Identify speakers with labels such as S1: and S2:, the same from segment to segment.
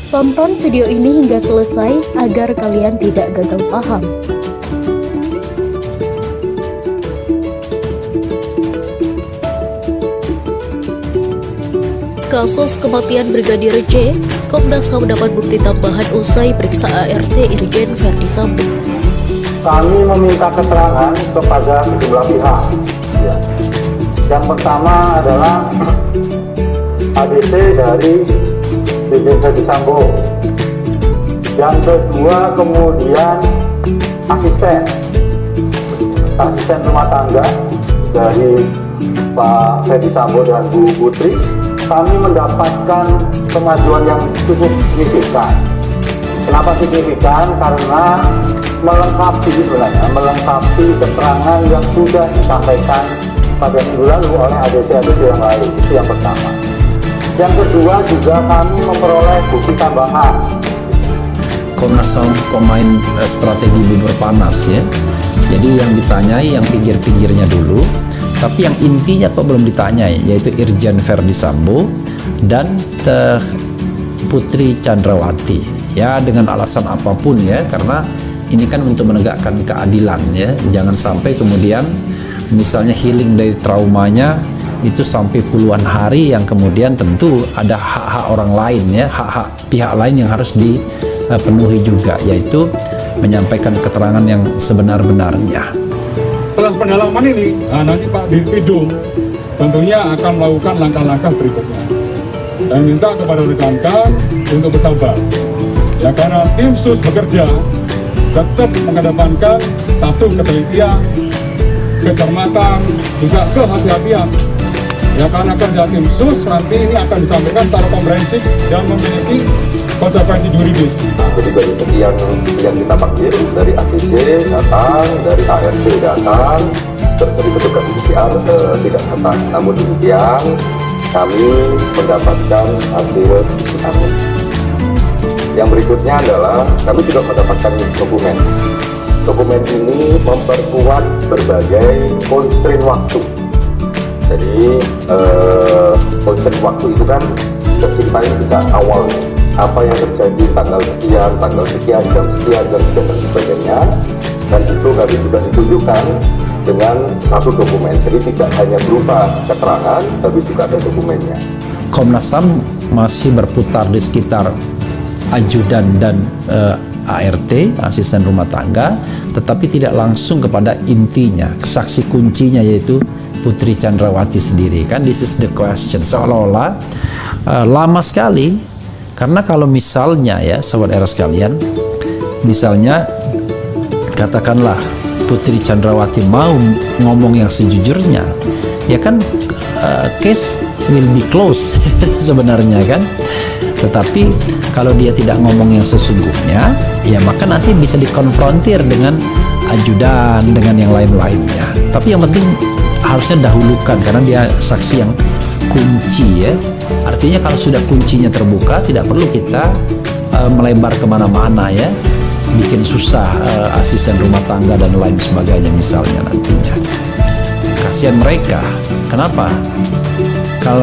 S1: Tonton video ini hingga selesai agar kalian tidak gagal paham. Kasus kematian Brigadir J, Komnas HAM mendapat bukti tambahan usai periksa ART Irjen Verdi Sambo.
S2: Kami meminta keterangan kepada sejumlah pihak. Yang pertama adalah ADC dari Irjen Verdi Sambo. Yang kedua kemudian asisten rumah tangga dari Pak Verdi Sambo dan Bu Putri. Kami mendapatkan kemajuan yang cukup signifikan. Kenapa signifikan? Karena melengkapi keterangan yang sudah disampaikan pada minggu lalu oleh ADC yang lain. Itu yang pertama. Yang kedua juga kami memperoleh bukti tambahan.
S3: Komnas HAM pemain strategi bubur panas ya. Jadi yang ditanyai yang pinggir-pinggirnya dulu, tapi yang intinya kok belum ditanyai, yaitu Irjen Verdi Sambo dan Putri Chandrawati. Ya dengan alasan apapun ya, karena ini kan untuk menegakkan keadilan ya. Jangan sampai kemudian misalnya healing dari traumanya itu sampai puluhan hari yang kemudian tentu ada hak-hak orang lain ya, hak-hak pihak lain yang harus dipenuhi juga, yaitu menyampaikan keterangan yang sebenar-benarnya.
S4: Setelah pendalaman ini, nanti Pak Dirpidum tentunya akan melakukan langkah-langkah berikutnya. Dan minta kepada rekan-rekan untuk bersabar. Ya karena tim sus bekerja tetap mengedepankan satu ketelitian, kecermatan, juga kehati-hatian. Ya karena kerja tim sus nanti ini akan disampaikan secara komprehensif dan memiliki konsekuensi juridis.
S2: Dari sekian yang kita panggil, dari ADC datang, dari ART datang, terus dari petugas PCR tidak datang. Namun demikian, kami mendapatkan hasil PCR. Yang berikutnya adalah kami juga mendapatkan dokumen. Dokumen ini memperkuat berbagai constraint waktu. Jadi constraint waktu itu kan ceritanya kita awalnya. Apa yang terjadi tanggal sekian, jam sekian, dan sebagainya. Dan itu kami juga ditunjukkan dengan satu dokumen. Jadi tidak hanya berupa keterangan, tapi juga ada dokumennya.
S3: Komnas HAM masih berputar di sekitar ajudan dan ART, asisten rumah tangga, tetapi tidak langsung kepada intinya, saksi kuncinya yaitu Putri Chandrawati sendiri. Kan this is the question, seolah-olah lama sekali. Karena kalau misalnya ya sahabat era sekalian, misalnya katakanlah Putri Chandrawati mau ngomong yang sejujurnya, ya kan case will be closed sebenarnya kan. Tetapi kalau dia tidak ngomong yang sesungguhnya, ya maka nanti bisa dikonfrontir dengan ajudan, dengan yang lain-lainnya. Tapi yang penting harusnya dahulukan karena dia saksi yang kunci ya. Artinya kalau sudah kuncinya terbuka, tidak perlu kita melebar kemana-mana ya, bikin susah asisten rumah tangga dan lain sebagainya misalnya nantinya. Kasihan mereka. Kenapa?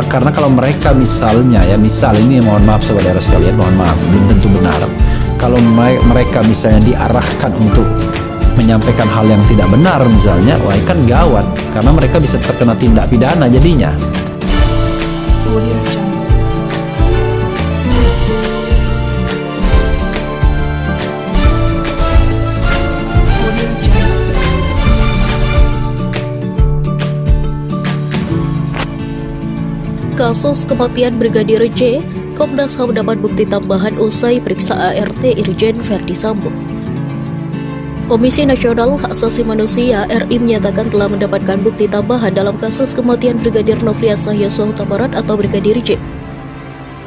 S3: Karena kalau mereka misalnya ya, misal ini mohon maaf saudara sekalian, mohon maaf belum tentu benar. Kalau mereka misalnya diarahkan untuk menyampaikan hal yang tidak benar misalnya, wah kan gawat karena mereka bisa terkena tindak pidana jadinya.
S1: Kasus kematian Brigadir J, Komnas HAM mendapat bukti tambahan usai periksa ART Irjen Verdi Sambo. Komisi Nasional Hak Asasi Manusia RI menyatakan telah mendapatkan bukti tambahan dalam kasus kematian Brigadir Nofriansah Yosua Huta Barat atau Brigadir J.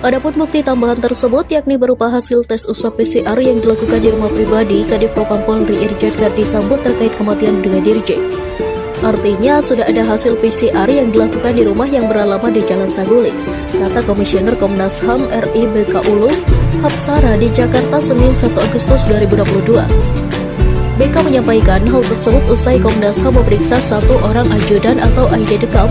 S1: Adapun bukti tambahan tersebut yakni berupa hasil tes usap PCR yang dilakukan di rumah pribadi Kadif Propam Polri Irjen Verdi Sambo terkait kematian Brigadir J. Artinya sudah ada hasil PCR yang dilakukan di rumah yang beralamat di Jalan Saguling, kata Komisioner Komnas HAM RI BK Ulum Hapsara di Jakarta Senin 1 Agustus 2022. BK menyampaikan hal tersebut usai Komnas HAM memeriksa satu orang ajudan atau AID Dekam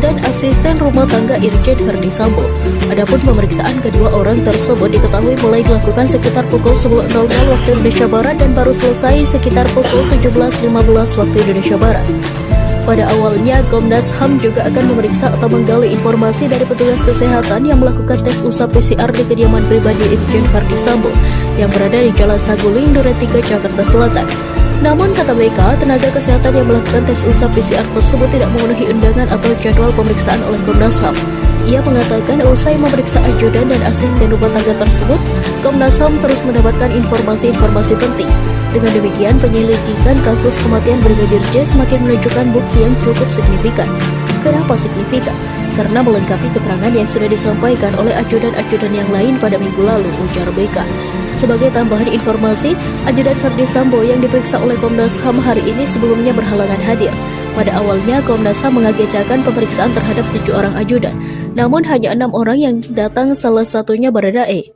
S1: dan asisten rumah tangga Irjen Verdi Sambo. Adapun pemeriksaan kedua orang tersebut diketahui mulai dilakukan sekitar pukul 10.00 waktu Indonesia Barat dan baru selesai sekitar pukul 17.15 waktu Indonesia Barat. Pada awalnya, Komnas HAM juga akan memeriksa atau menggali informasi dari petugas kesehatan yang melakukan tes usap PCR di kediaman pribadi Irjen Verdi Sambo yang berada di Jalan Saguling, Duren 3, Jakarta Selatan. Namun, kata BK, tenaga kesehatan yang melakukan tes usap PCR tersebut tidak memenuhi undangan atau jadwal pemeriksaan oleh Komnas HAM. Ia mengatakan usai memeriksa ajudan dan asisten rumah tangga tersebut, Komnas HAM terus mendapatkan informasi-informasi penting. Dengan demikian, penyelidikan kasus kematian Brigadir J semakin menunjukkan bukti yang cukup signifikan. Kenapa signifikan? Karena melengkapi keterangan yang sudah disampaikan oleh ajudan-ajudan yang lain pada minggu lalu, ujar BK. Sebagai tambahan informasi, ajudan Verdi Sambo yang diperiksa oleh Komnas HAM hari ini sebelumnya berhalangan hadir. Pada awalnya, Komnas HAM mengagendakan pemeriksaan terhadap 7 orang ajudan, namun hanya 6 orang yang datang, salah satunya Baradae.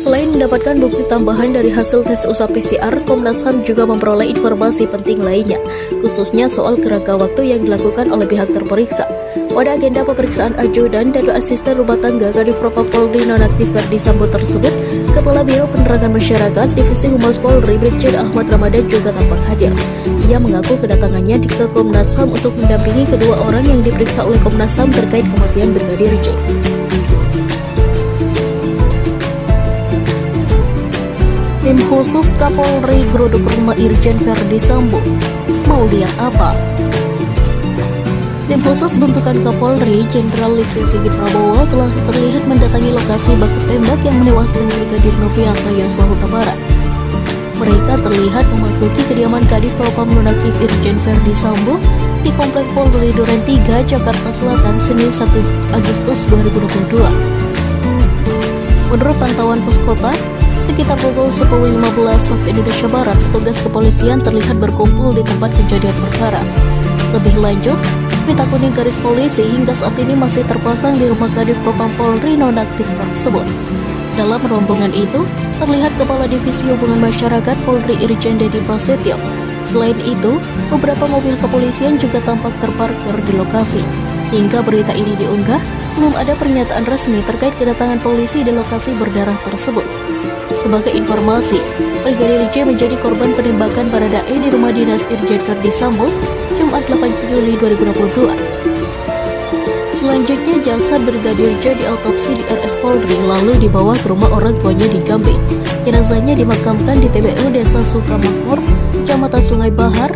S1: Selain mendapatkan bukti tambahan dari hasil tes usap PCR, Komnas HAM juga memperoleh informasi penting lainnya, khususnya soal kerangka waktu yang dilakukan oleh pihak terperiksa. Pada agenda pemeriksaan ajudan dan asisten rumah tangga Kadif Propam Polri nonaktif Verdi Sambo tersebut, Kepala Biro Penerangan Masyarakat Divisi Humas Polri Brigjen Ahmad Ramadan juga tampak hadir. Ia mengaku kedatangannya ke Komnas HAM untuk mendampingi kedua orang yang diperiksa oleh Komnas HAM terkait kematian Brigadir J. Tim khusus Kapolri geruduk rumah Irjen Verdi Sambo. Mau lihat apa? Tim khusus bentukan Kapolri Jenderal Listio Sigit Prabowo telah terlihat mendatangi lokasi baku tembak yang menewaskan Brigadir Nofriansah Yosua Huta Barat. Mereka terlihat memasuki kediaman Kadif Propam nonaktif Irjen Verdi Sambo di Komplek Polri Duren 3, Jakarta Selatan, Senin 1 Agustus 2022. Menurut pantauan pos kota, sekitar pukul 10.15 waktu Indonesia Barat, petugas kepolisian terlihat berkumpul di tempat kejadian perkara. Lebih lanjut, pita kuning garis polisi hingga saat ini masih terpasang di rumah Kadif Propam Polri nonaktif tersebut. Dalam rombongan itu, terlihat Kepala Divisi Hubungan Masyarakat Polri Irjen Dedi Prasetyo. Selain itu, beberapa mobil kepolisian juga tampak terparkir di lokasi. Hingga berita ini diunggah, belum ada pernyataan resmi terkait kedatangan polisi di lokasi berdarah tersebut. Sebagai informasi, Brigadir J menjadi korban penembakan Baradae di rumah dinas Irjen Verdi Sambo, Jumat 8 Juli 2022. Selanjutnya, jasad Brigadir J diautopsi di RS Polri lalu dibawa ke rumah orang tuanya di Jambi. Jenazahnya dimakamkan di TPU Desa Sukamakmur, Kecamatan Sungai Bahar,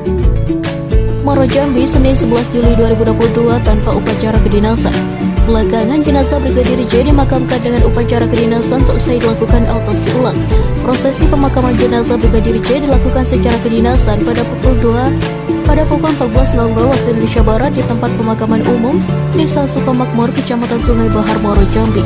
S1: Muaro Jambi, Senin 11 Juli 2022 tanpa upacara kedinasan. Belakangan, jenazah Brigadir J dimakamkan dengan upacara kedinasan selesai dilakukan autopsi ulang. Prosesi pemakaman jenazah Brigadir J dilakukan secara kedinasan pada pukul 14.00 waktu Indonesia Barat di tempat pemakaman umum Desa Sukamakmur, Kecamatan Sungai Bahar, Muaro Jambi.